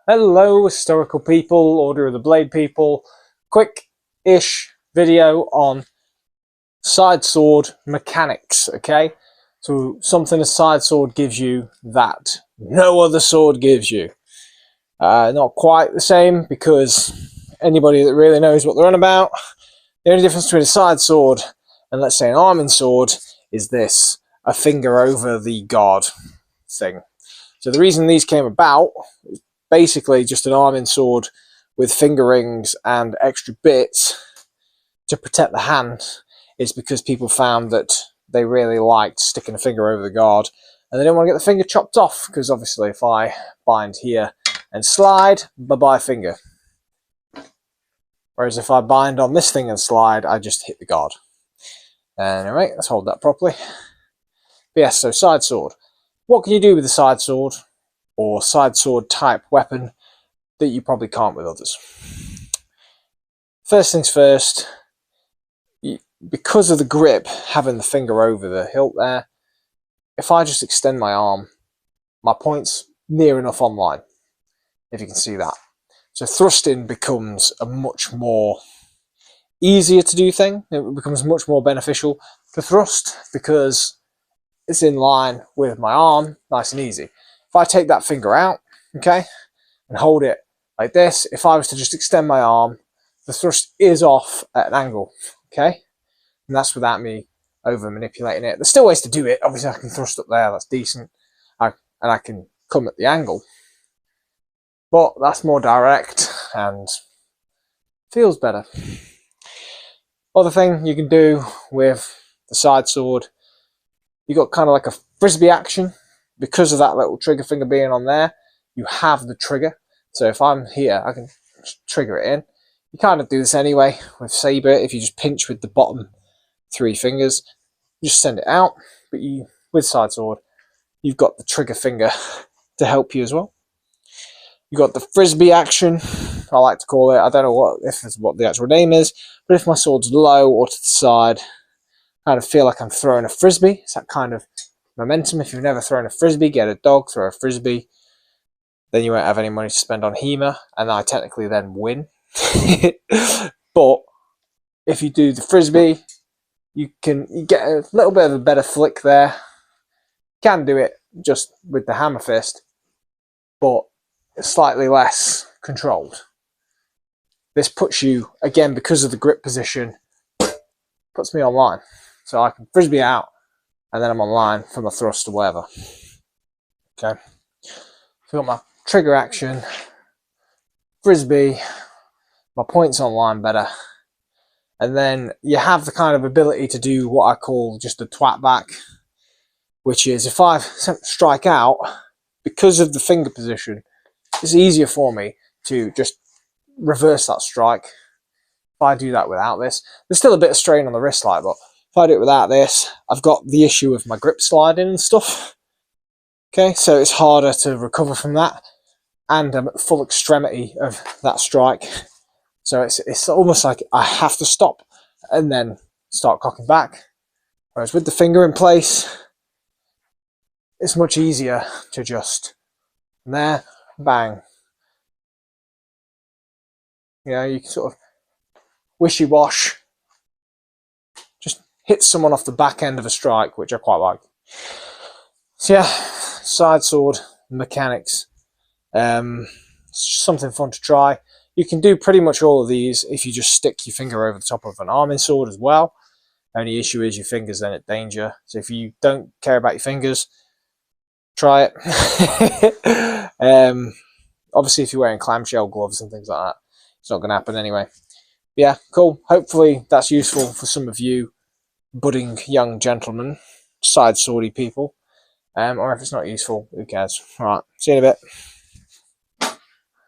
Hello, historical people, Order of the Blade people. Quick-ish video on side sword mechanics, okay? So something a side sword gives you that no other sword gives you. Not quite the same, because anybody that really knows what they're on about, the only difference between a side sword and, let's say, an arming sword is this: a finger over the guard thing. So the reason these came about is basically just an arming sword with finger rings and extra bits to protect the hand, is because people found that they really liked sticking a finger over the guard and they didn't want to get the finger chopped off, because obviously if I bind here and slide, bye-bye finger. Whereas if I bind on this thing and slide, I just hit the guard. Anyway, let's hold that properly. But yes, so side sword. What can you do with a side sword, or side sword type weapon, that you probably can't with others? First things first, because of the grip, having the finger over the hilt there, if I just extend my arm, my point's near enough online, if you can see that. So thrusting becomes a much more easier to do thing. It becomes much more beneficial to thrust because it's in line with my arm, nice and easy. If I take that finger out, okay, and hold it like this, if I was to just extend my arm, the thrust is off at an angle, okay? And that's without me over manipulating it. There's still ways to do it. Obviously I can thrust up there, that's decent. And I can come at the angle. But that's more direct and feels better. Other thing you can do with the side sword, you got kind of like a Frisbee action. Because of that little trigger finger being on there, you have the trigger. So if I'm here, I can trigger it in. You kind of do this anyway with saber. If you just pinch with the bottom 3 fingers, you just send it out. But with side sword, you've got the trigger finger to help you as well. You've got the Frisbee action, I like to call it. I don't know if it's what the actual name is, but if my sword's low or to the side, I kind of feel like I'm throwing a Frisbee. It's that kind of momentum. If you've never thrown a Frisbee, get a dog, throw a Frisbee. Then you won't have any money to spend on HEMA, and I technically then win. But if you do the Frisbee, you get a little bit of a better flick there. You can do it just with the hammer fist, but it's slightly less controlled. This puts you, again, because of the grip position, puts me online. So I can Frisbee out, and then I'm online for my thrust or whatever. Okay. So I've got my trigger action, Frisbee, my point's online better. And then you have the kind of ability to do what I call just a twat back, which is if I strike out, because of the finger position, it's easier for me to just reverse that strike. If I do that without this, there's still a bit of strain on the wrist, like, but if I do it without this, I've got the issue of my grip sliding and stuff. Okay, so it's harder to recover from that, and I'm at full extremity of that strike. So it's almost like I have to stop and then start cocking back. Whereas with the finger in place, it's much easier to just there, bang. You know, you can sort of wishy-wash, just hit someone off the back end of a strike, which I quite like. So yeah, side sword mechanics. Something fun to try. You can do pretty much all of these if you just stick your finger over the top of an arming sword as well. Only issue is your fingers then at danger. So if you don't care about your fingers, try it. Obviously, if you're wearing clamshell gloves and things like that, it's not going to happen anyway. Yeah, cool. Hopefully that's useful for some of you budding young gentlemen, side swordy people. Or if it's not useful, who cares? All right, see you in a bit.